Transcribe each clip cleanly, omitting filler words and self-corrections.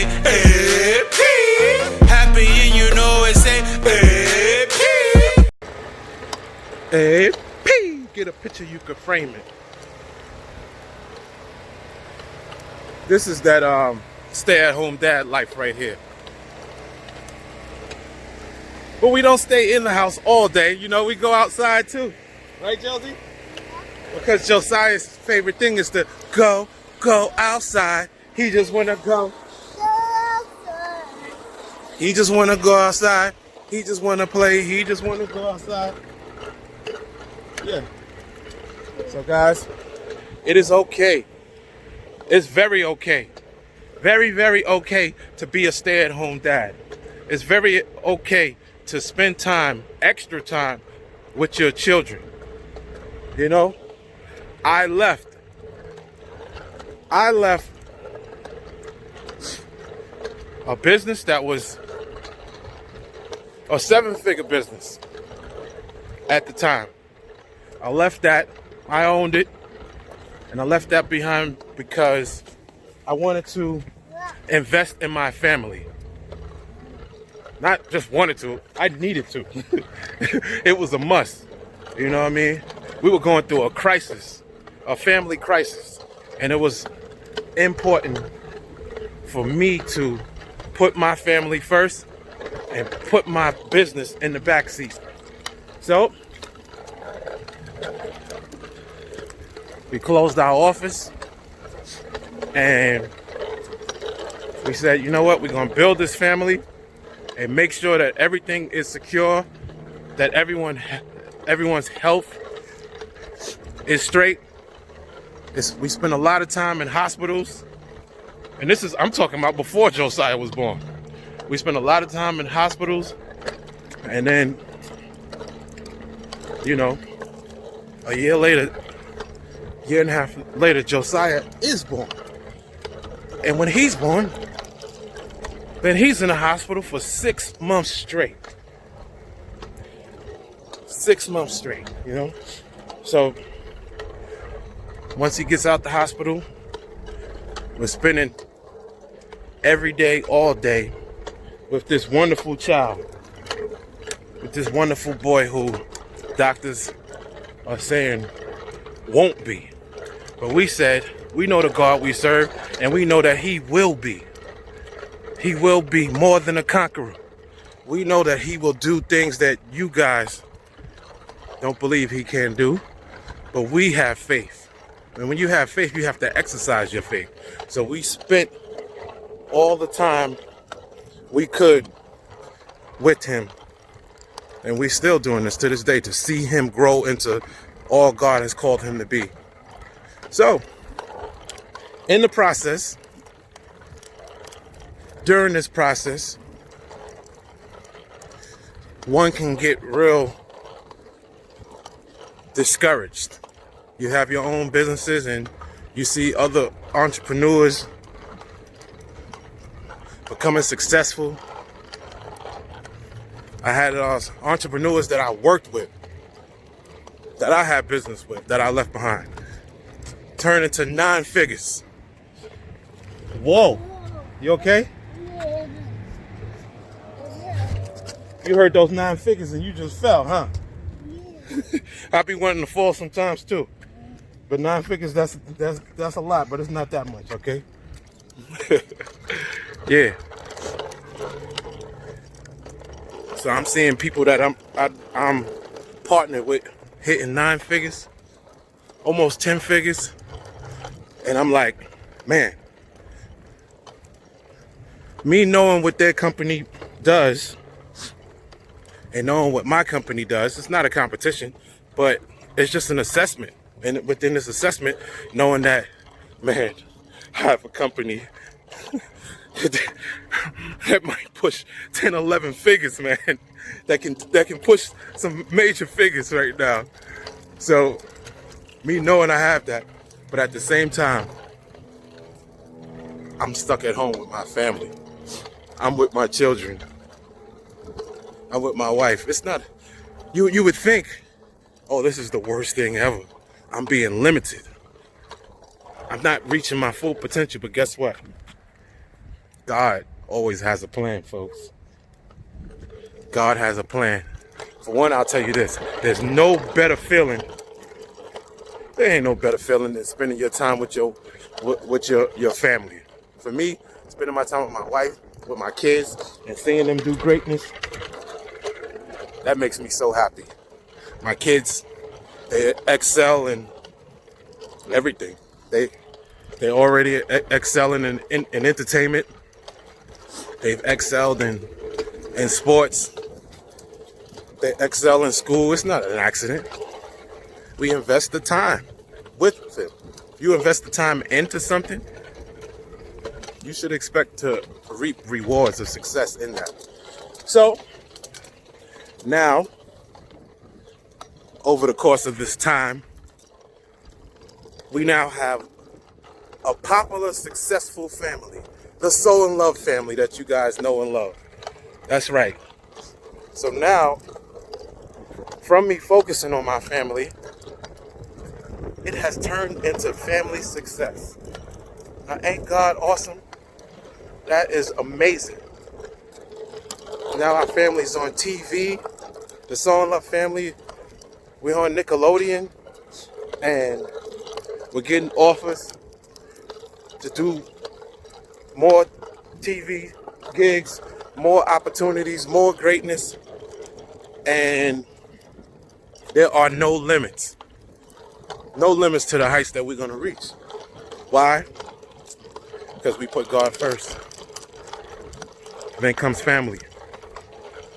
say AP. Happy and you know it say AP. AP. Get a picture, you can frame it. This is that stay-at-home dad life right here. But we don't stay in the house all day. You know, we go outside too. Right, Josie? Because Josiah's favorite thing is to go outside. He just want to go. He just want to go outside. He just want to play. He just want to go outside. Yeah. So, guys, it is okay. It's very okay. Very, very okay to be a stay-at-home dad. It's very okay to spend time, extra time, with your children. You know, I left a business that was a 7-figure business at the time. I left that, I owned it, and I left that behind because I wanted to invest in my family. Not just wanted to, I needed to. It was a must. You know what I mean? We were going through a crisis, a family crisis. And it was important for me to put my family first and put my business in the back seat. So, we closed our office and we said, you know what, we're gonna build this family and make sure that everything is secure, that everyone's health is straight. We spent a lot of time in hospitals, and I'm talking about before Josiah was born. We spent a lot of time in hospitals, and then, you know, a year and a half later, Josiah is born. And when he's born, then he's in the hospital for 6 months straight. 6 months straight, you know? So, once he gets out the hospital, we're spending every day, all day, with this wonderful child. With this wonderful boy who doctors are saying won't be. But we said, we know the God we serve, and we know that he will be. He will be more than a conqueror. We know that he will do things that you guys don't believe he can do, but we have faith. And when you have faith, you have to exercise your faith. So we spent all the time we could with him, and we're still doing this to this day, to see him grow into all God has called him to be. So, in the process, during this process, one can get real discouraged. You have your own businesses and you see other entrepreneurs becoming successful. I had entrepreneurs that I worked with, that I had business with, that I left behind, turn into 9 figures. Whoa, you okay? You heard those 9 figures and you just fell, huh? I be wanting to fall sometimes too. But 9 figures, that's a lot, but it's not that much, okay? Yeah. So I'm seeing people that I'm partnered with hitting 9 figures, almost 10 figures, and I'm like, man, me knowing what their company does and knowing what my company does, it's not a competition, but it's just an assessment. And within this assessment, knowing that, man, I have a company that might push 10, 11 figures, man, that can push some major figures right now. So, me knowing I have that, but at the same time, I'm stuck at home with my family. I'm with my children. I'm with my wife. It's not, you would think, oh, this is the worst thing ever. I'm being limited. I'm not reaching my full potential, but guess what? God always has a plan, folks. God has a plan. For one, I'll tell you this. There's no better feeling. There ain't no better feeling than spending your time with your family. For me, spending my time with my wife, with my kids, and seeing them do greatness, that makes me so happy. My kids, they excel in everything. They already excelling in entertainment. They've excelled in sports. They excel in school. It's not an accident. We invest the time with them. If you invest the time into something, you should expect to reap rewards of success in that. So now, over the course of this time, we now have a popular, successful family. The Soul and Love family that you guys know and love. That's right. So now, from me focusing on my family, it has turned into family success. Now, ain't God awesome? That is amazing. Now our family's on TV. The Soul and Love family, we're on Nickelodeon, and we're getting offers to do more TV gigs, more opportunities, more greatness, and there are no limits. No limits to the heights that we're going to reach. Why? Because we put God first. Then comes family.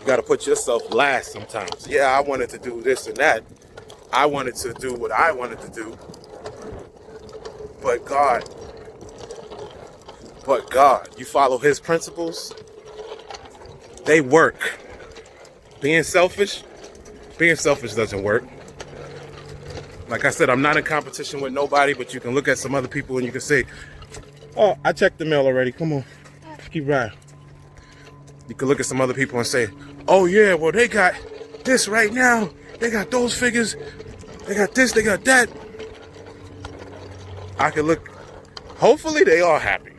You got to put yourself last sometimes. Yeah, I wanted to do this and that. I wanted to do what I wanted to do. But God, you follow his principles. They work. Being selfish doesn't work. Like I said, I'm not in competition with nobody, but you can look at some other people and you can say, oh, I checked the mail already. Come on, keep riding. You can look at some other people and say, oh yeah, well they got this right now. They got those figures. They got this, they got that. I can look, hopefully they are happy.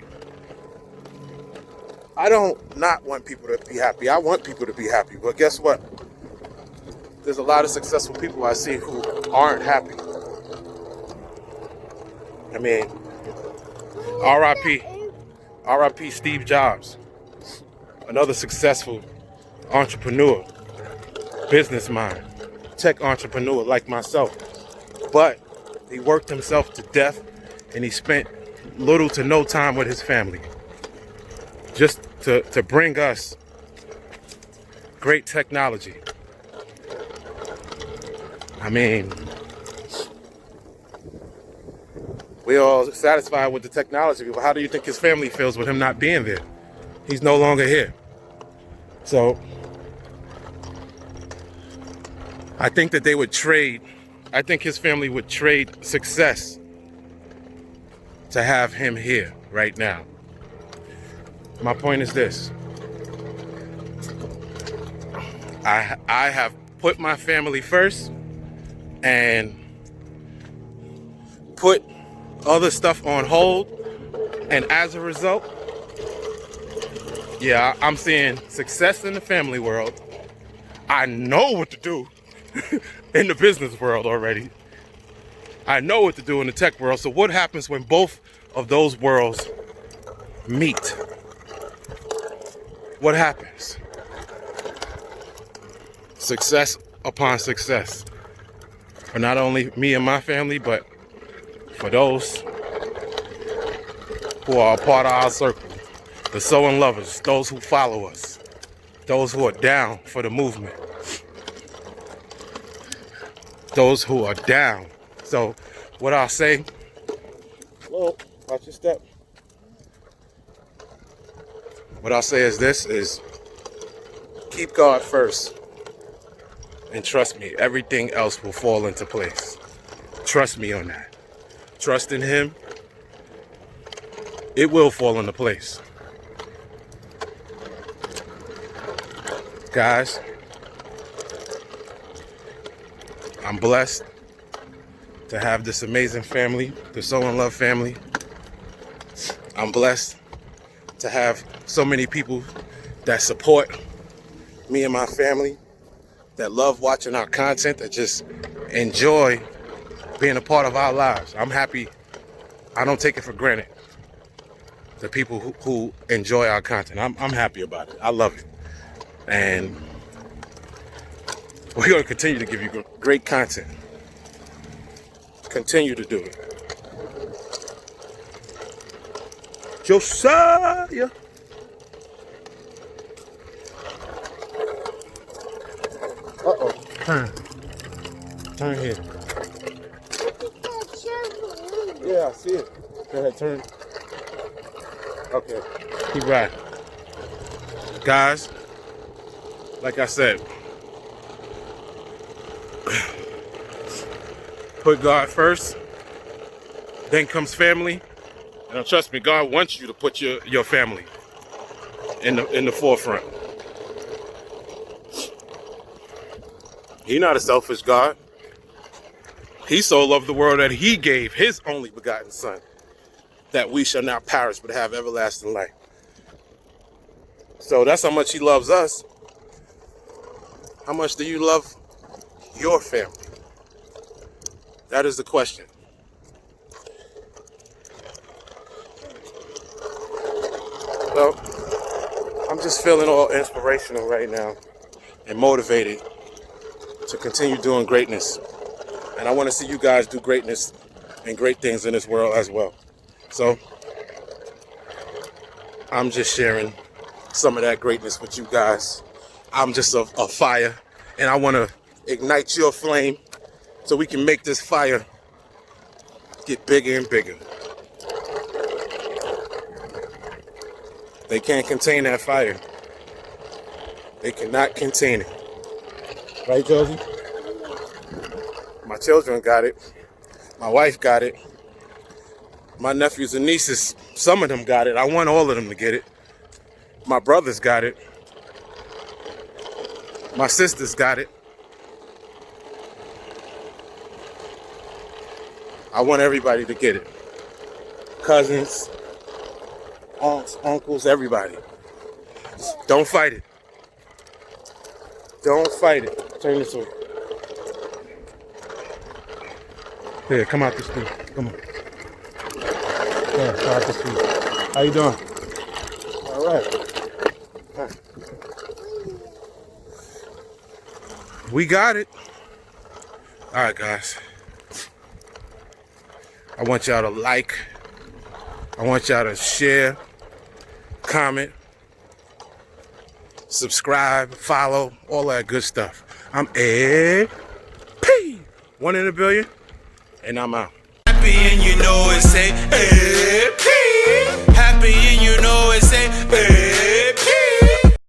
I don't not want people to be happy. I want people to be happy, but guess what? There's a lot of successful people I see who aren't happy. I mean, R.I.P. Steve Jobs, another successful entrepreneur, business mind, tech entrepreneur like myself. But he worked himself to death and he spent little to no time with his family. Just to bring us great technology. I mean, we're all satisfied with the technology, but how do you think his family feels with him not being there? He's no longer here. So, I think that I think his family would trade success to have him here right now. My point is this. I have put my family first and put other stuff on hold, and as a result, yeah, I'm seeing success in the family world. I know what to do in the business world already. I know what to do in the tech world. So what happens when both of those worlds meet? What happens? Success upon success. For not only me and my family, but for those who are a part of our circle. The Soul and Lovers, those who follow us. Those who are down for the movement. Those who are down. So, what I'll say, whoa, watch your step. What I'll say is this, is keep God first. And trust me, everything else will fall into place. Trust me on that. Trust in him. It will fall into place. Guys, I'm blessed to have this amazing family, the Soul and Love family. I'm blessed to have so many people that support me and my family, that love watching our content, that just enjoy being a part of our lives. I'm happy. I don't take it for granted. The people who enjoy our content, I'm happy about it. I love it. And we're going to continue to give you great content. Continue to do it. Josiah. Uh-oh. Turn here. Yeah, I see it. Go ahead, turn. Okay. Keep riding. Guys, like I said, put God first, then comes family. And trust me, God wants you to put your family in the forefront. He's not a selfish God. He so loved the world that he gave his only begotten son, that we shall not perish but have everlasting life. So that's how much he loves us. How much do you love your family? That is the question. So I'm just feeling all inspirational right now and motivated to continue doing greatness. And I want to see you guys do greatness and great things in this world as well. So I'm just sharing some of that greatness with you guys. I'm just a fire, and I want to ignite your flame so we can make this fire get bigger and bigger. They can't contain that fire. They cannot contain it. Right, Josie? My children got it. My wife got it. My nephews and nieces, some of them got it. I want all of them to get it. My brothers got it. My sisters got it. I want everybody to get it. Cousins, aunts, uncles, everybody. Don't fight it. Don't fight it. Turn this way. Here, come out the street. Come on. Yeah, come out the street. How you doing? All right. We got it. All right, guys. I want y'all to like. I want y'all to share, comment, subscribe, follow, all that good stuff. I'm Ed P. 1 in a billion, and I'm out. Happy and you know it, say, hey.